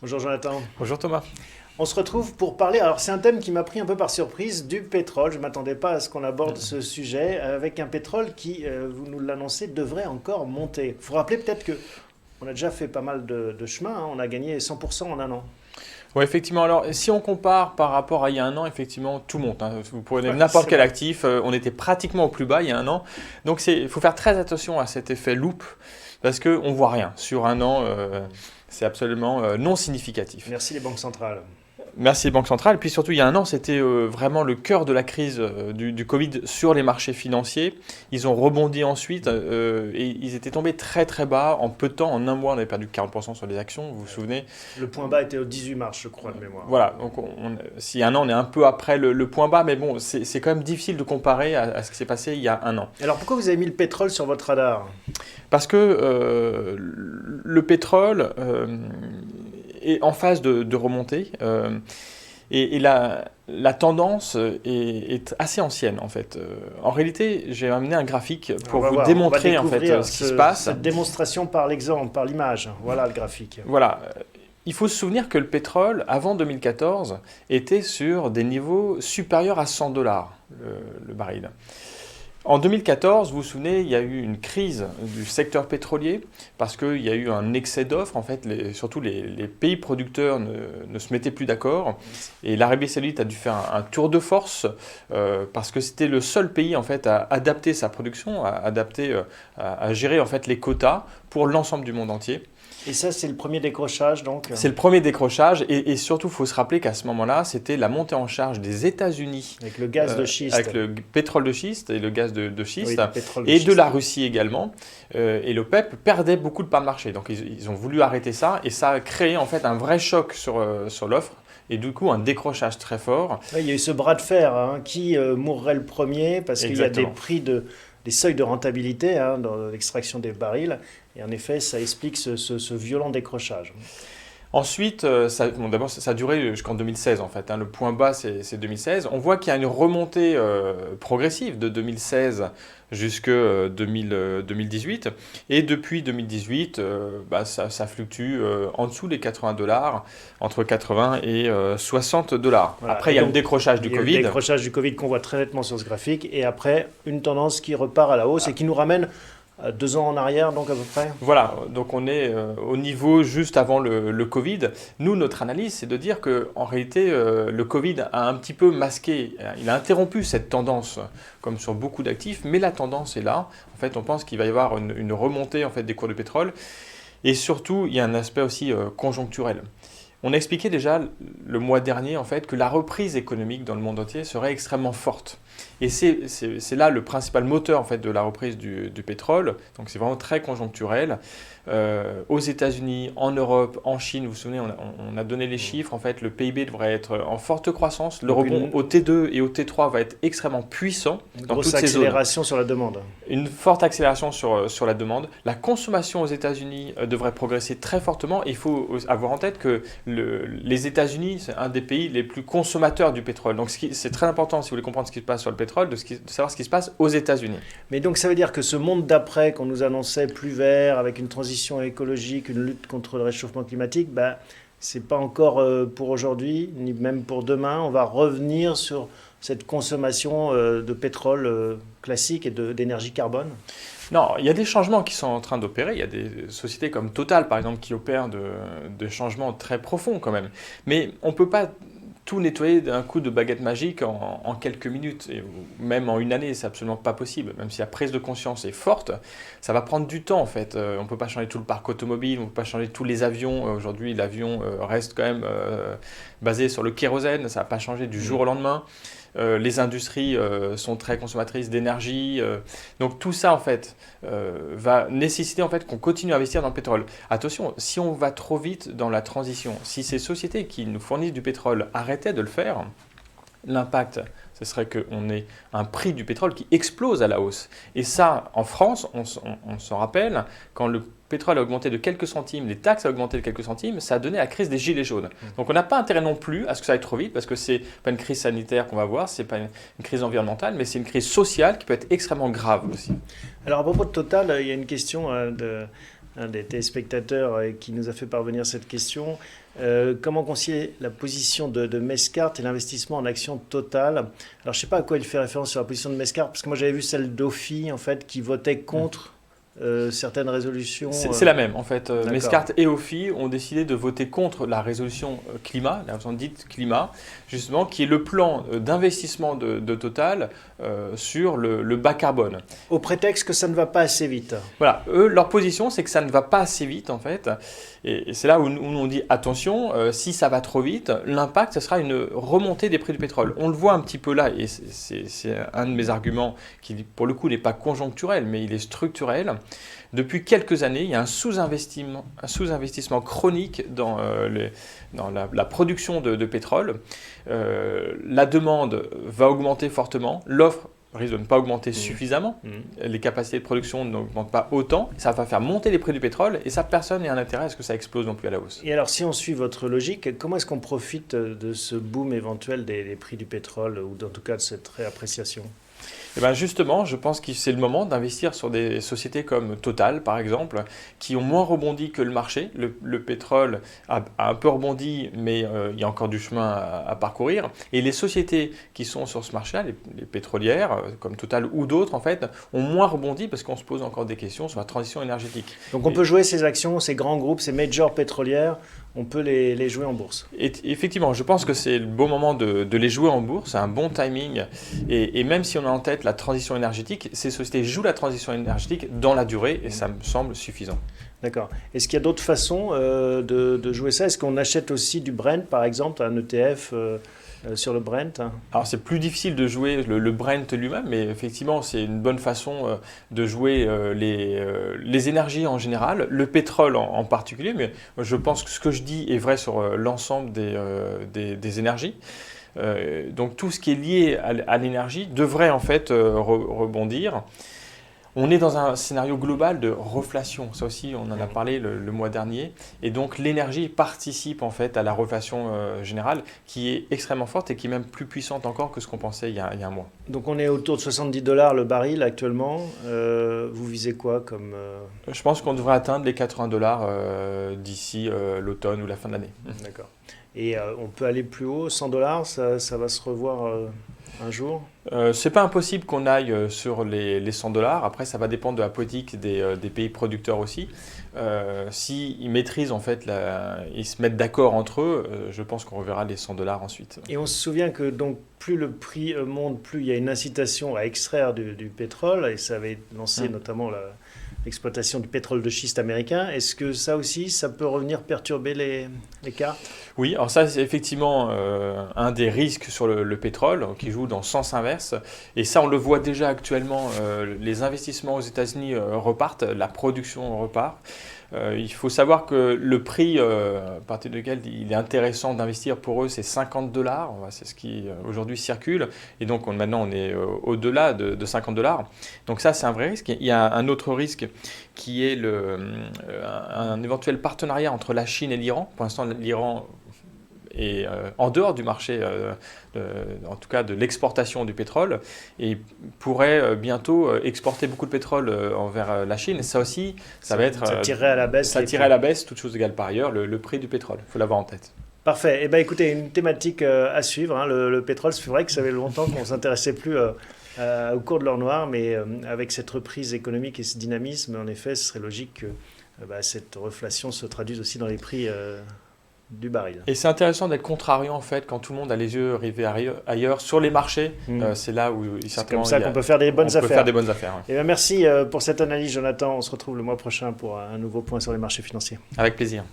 Bonjour Jonathan. Bonjour Thomas. On se retrouve pour parler, alors c'est un thème qui m'a pris un peu par surprise, du pétrole. Je ne m'attendais pas à ce qu'on aborde ce sujet, avec un pétrole qui, vous nous l'annoncez, devrait encore monter. Il faut rappeler peut-être qu'on a déjà fait pas mal de chemin, hein. On a gagné 100% en un an. Oui, effectivement. Alors, si on compare par rapport à il y a un an, effectivement, tout monte, hein. Vous prenez Ouais, n'importe c'est quel vrai. actif, on était pratiquement au plus bas il y a un an. Donc, il faut faire très attention à cet effet loupe, parce qu'on ne voit rien. Sur un an, c'est absolument non significatif. Merci les banques centrales. Merci les banques centrales. Et puis surtout, il y a un an, c'était vraiment le cœur de la crise du Covid sur les marchés financiers. Ils ont rebondi ensuite et ils étaient tombés très très bas. En peu de temps, en un mois, on avait perdu 40% sur les actions, vous vous souvenez? Le point bas était au 18 mars, je crois, de mémoire. Voilà, donc si un an, on est un peu après le point bas, mais bon, c'est quand même difficile de comparer à ce qui s'est passé il y a un an. Alors pourquoi vous avez mis le pétrole sur votre radar? Parce que le pétrole est en phase de remontée et la tendance est assez ancienne en fait. En réalité, j'ai amené un graphique pour vous démontrer en fait ce qui se passe. Cette démonstration par l'exemple, par l'image. Voilà le graphique. Voilà. Il faut se souvenir que le pétrole, avant 2014, était sur des niveaux supérieurs à 100 dollars le baril. En 2014, vous vous souvenez, il y a eu une crise du secteur pétrolier parce qu'il y a eu un excès d'offres. En fait, surtout les pays producteurs ne se mettaient plus d'accord. Et l'Arabie Saoudite a dû faire un tour de force parce que c'était le seul pays en fait, à adapter sa production, à gérer en fait, les quotas pour l'ensemble du monde entier. Et ça, c'est le premier décrochage, donc. C'est le premier décrochage et surtout, il faut se rappeler qu'à ce moment-là, c'était la montée en charge des États-Unis. Avec le gaz de schiste. Avec le pétrole de schiste et le gaz de schiste. Oui, le pétrole de et schiste. de la Russie également. Et l'OPEP perdait beaucoup de parts de marché. Donc, ils ont voulu arrêter ça et ça a créé en fait un vrai choc sur l'offre. Et du coup, un décrochage très fort. Oui, il y a eu ce bras de fer, hein, qui mourrait le premier parce qu'il y a des prix des seuils de rentabilité, hein, dans l'extraction des barils. Et en effet, ça explique ce violent décrochage. Ensuite, d'abord, ça a duré jusqu'en 2016 en fait. Hein. Le point bas, c'est 2016. On voit qu'il y a une remontée progressive de 2016 jusqu'à 2018. Et depuis 2018, ça fluctue en dessous des 80 dollars, entre 80 et 60 dollars. Voilà. Après, il y a le décrochage du Il y a eu Covid. le décrochage du Covid qu'on voit très nettement sur ce graphique. Et après, une tendance qui repart à la hausse et qui nous ramène 2 ans en arrière, donc à peu près. Voilà, donc on est au niveau juste avant le Covid. Nous, notre analyse, c'est de dire qu'en réalité, le Covid a un petit peu masqué, il a interrompu cette tendance, comme sur beaucoup d'actifs, mais la tendance est là. En fait, on pense qu'il va y avoir une remontée en fait, des cours de pétrole. Et surtout, il y a un aspect aussi conjoncturel. On a expliqué déjà le mois dernier en fait, que la reprise économique dans le monde entier serait extrêmement forte. Et c'est là le principal moteur en fait, de la reprise du pétrole. Donc c'est vraiment très conjoncturel. Aux États-Unis, en Europe, en Chine, vous vous souvenez, on a donné les chiffres. En fait, le PIB devrait être en forte croissance. Le rebond au T2 et au T3 va être extrêmement puissant dans toutes ces zones. Grosse accélération sur la demande. Une forte accélération sur la demande. La consommation aux États-Unis devrait progresser très fortement. Il faut avoir en tête que les États-Unis, c'est un des pays les plus consommateurs du pétrole. Donc c'est très important, si vous voulez comprendre ce qui se passe sur le pétrole, de savoir ce qui se passe aux États-Unis. Mais donc ça veut dire que ce monde d'après qu'on nous annonçait plus vert, avec une transition écologique, une lutte contre le réchauffement climatique, c'est pas encore pour aujourd'hui, ni même pour demain. On va revenir sur cette consommation de pétrole classique et d'énergie carbone. Non, il y a des changements qui sont en train d'opérer. Il y a des sociétés comme Total, par exemple, qui opèrent de changements très profonds quand même. Mais on ne peut pas tout nettoyer d'un coup de baguette magique en quelques minutes. Et même en une année, c'est absolument pas possible. Même si la prise de conscience est forte, ça va prendre du temps en fait. On ne peut pas changer tout le parc automobile, on ne peut pas changer tous les avions. Aujourd'hui, l'avion reste quand même basé sur le kérosène. Ça ne va pas changer du jour au lendemain. Les industries sont très consommatrices d'énergie. Donc tout ça, en fait, va nécessiter en fait, qu'on continue à investir dans le pétrole. Attention, si on va trop vite dans la transition, si ces sociétés qui nous fournissent du pétrole arrêtaient de le faire, l'impact, ce serait qu'on ait un prix du pétrole qui explose à la hausse. Et ça, en France, on s'en rappelle, quand le pétrole a augmenté de quelques centimes, les taxes ont augmenté de quelques centimes, ça a donné la crise des gilets jaunes. Donc on n'a pas intérêt non plus à ce que ça aille trop vite, parce que ce n'est pas une crise sanitaire qu'on va voir, ce n'est pas une crise environnementale, mais c'est une crise sociale qui peut être extrêmement grave aussi. Alors à propos de Total, il y a une question un des téléspectateurs qui nous a fait parvenir cette question. Comment concilier la position de Mescart et l'investissement en actions Total? Alors, je ne sais pas à quoi il fait référence sur la position de Mescart, parce que moi, j'avais vu celle d'Ofi, en fait, qui votait contre certaines résolutions. C'est la même, en fait. Mescart et Ofi ont décidé de voter contre la résolution climat, la résolution dite climat, justement, qui est le plan d'investissement de Total sur le bas carbone. Au prétexte que ça ne va pas assez vite. Voilà, eux, leur position, c'est que ça ne va pas assez vite, en fait. Et c'est là où on dit, attention, si ça va trop vite, l'impact, ce sera une remontée des prix du pétrole. On le voit un petit peu là, et c'est un de mes arguments qui, pour le coup, n'est pas conjoncturel, mais il est structurel. Depuis quelques années, il y a un sous-investissement chronique dans la production de pétrole. La demande va augmenter fortement, l'offre risque de ne pas augmenter suffisamment, les capacités de production n'augmentent pas autant, ça va faire monter les prix du pétrole et ça, personne n'a un intérêt à ce que ça explose non plus à la hausse. Et alors, si on suit votre logique, comment est-ce qu'on profite de ce boom éventuel des prix du pétrole, ou en tout cas de cette réappréciation? Et bien justement, je pense que c'est le moment d'investir sur des sociétés comme Total, par exemple, qui ont moins rebondi que le marché. Le pétrole a un peu rebondi, mais il y a encore du chemin à parcourir. Et les sociétés qui sont sur ce marché-là, les pétrolières, comme Total ou d'autres, en fait, ont moins rebondi parce qu'on se pose encore des questions sur la transition énergétique. Donc on peut jouer ces actions, ces grands groupes, ces majors pétrolières, on peut les jouer en bourse. Et effectivement, je pense que c'est le bon moment de les jouer en bourse, c'est un bon timing. Et même si on a en tête la transition énergétique, ces sociétés jouent la transition énergétique dans la durée et ça me semble suffisant. D'accord. Est-ce qu'il y a d'autres façons de jouer ça? Est-ce qu'on achète aussi du Brent, par exemple, un ETF sur le Brent? Alors c'est plus difficile de jouer le Brent lui-même, mais effectivement c'est une bonne façon de jouer les énergies en général, le pétrole en particulier, mais je pense que ce que je dis est vrai sur l'ensemble des énergies. Donc tout ce qui est lié à l'énergie devrait en fait rebondir. On est dans un scénario global de reflation, ça aussi on en a parlé le mois dernier, et donc l'énergie participe en fait à la reflation générale qui est extrêmement forte et qui est même plus puissante encore que ce qu'on pensait il y a un mois. Donc on est autour de $70 le baril actuellement, vous visez quoi comme... Je pense qu'on devrait atteindre les $80 d'ici l'automne ou la fin de l'année. D'accord. Et on peut aller plus haut, $100, ça va se revoir un jour? C'est pas impossible qu'on aille sur les $100. Après, ça va dépendre de la politique des pays producteurs aussi. S'ils maîtrisent en fait, ils se mettent d'accord entre eux, je pense qu'on reverra les $100 ensuite. Et on se souvient que donc plus le prix monte, plus il y a une incitation à extraire du pétrole, et ça avait lancé notamment l'exploitation du pétrole de schiste américain. Est-ce que ça aussi, ça peut revenir perturber les cartes? Oui, alors ça c'est effectivement un des risques sur le pétrole qui joue dans le sens inverse. Et ça on le voit déjà actuellement, les investissements aux États-Unis repartent, la production repart. Il faut savoir que le prix à partir duquel il est intéressant d'investir pour eux, c'est $50. C'est ce qui aujourd'hui circule. Et donc maintenant, on est au-delà de $50. Donc ça, c'est un vrai risque. Il y a un autre risque qui est un éventuel partenariat entre la Chine et l'Iran. Pour l'instant, l'Iran est en dehors du marché, en tout cas de l'exportation du pétrole, et pourrait bientôt exporter beaucoup de pétrole envers la Chine. Et ça aussi, ça va être... Ça tirerait à la baisse. Ça tirerait à la baisse, toute chose égale par ailleurs, le prix du pétrole. Il faut l'avoir en tête. Parfait. Eh bien, écoutez, une thématique à suivre. Hein, le pétrole, c'est vrai que ça fait longtemps qu'on ne s'intéressait plus au cours de l'or noir, mais avec cette reprise économique et ce dynamisme, en effet, ce serait logique que cette reflation se traduise aussi dans les prix du baril. Et c'est intéressant d'être contrariant en fait quand tout le monde a les yeux rivés ailleurs sur les marchés. C'est là où c'est comme ça qu'on peut faire des bonnes affaires. On peut faire des bonnes affaires. Eh bien, merci pour cette analyse, Jonathan. On se retrouve le mois prochain pour un nouveau point sur les marchés financiers. Avec plaisir.